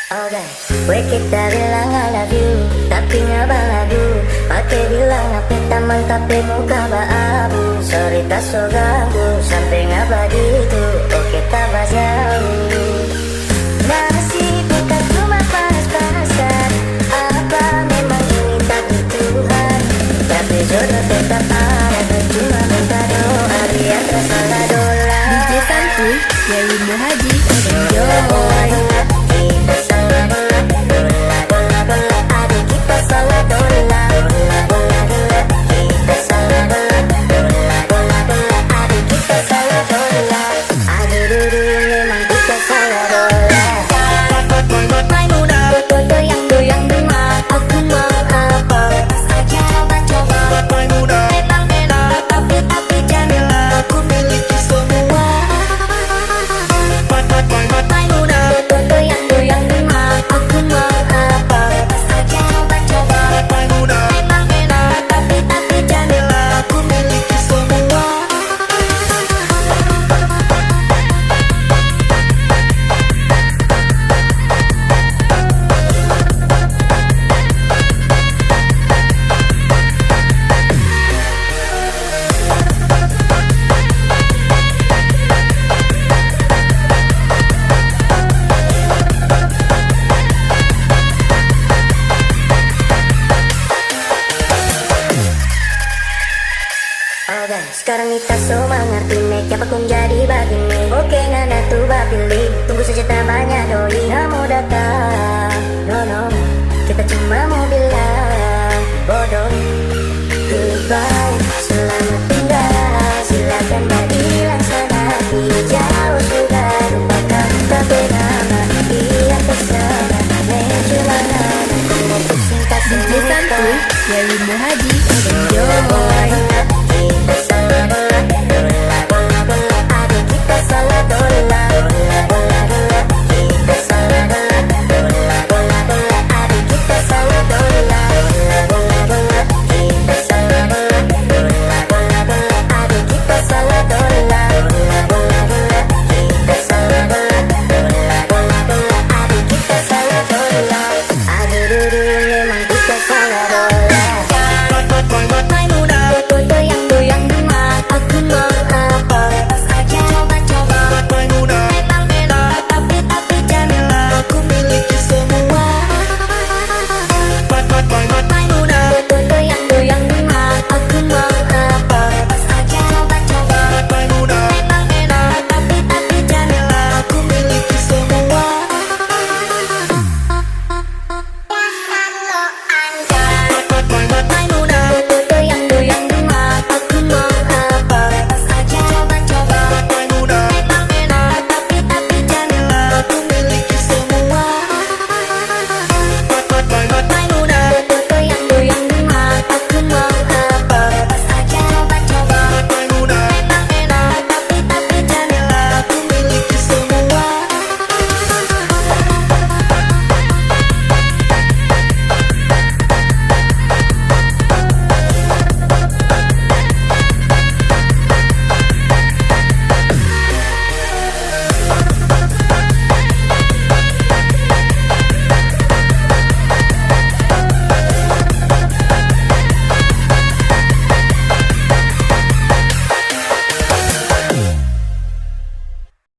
Oke, gue kita bilang I love you, tapi nggak balagu. Pakai bilang apa taman tapi muka abu. Sorry tak so ganggu, sampai nggak begitu. Oke tak jauh. Masih bukan cuma pas-pasan. Apa memang ini takdir Tuhan? Tapi jodoh tetap ada, cuma minta doa biar tersalah dolar. DJ Santuy, Yai Muhaji, enjoy. Kita salah dolar, dolar, dolar, dolar. Adik kita salah dolar, dolar, dolar, dolar. Kita salah dolar, dolar, dolar, dolar. Adik kita salah dolar. Aduh, duh, memang kita salah dolar. Maimuna, goyang, goyang, dengar. Aku mau apa? Saja coba-coba. Memang enak, tapi jangan. Aku miliki semua. Maimuna, goyang, goyang, dengar. Aku mau apa? Saja coba-coba. Memang enak, tapi jangan. Aku miliki semua. Oke, sekarang kita semua ngerti make apa pun jadi begini. Oke, nana tuh pilih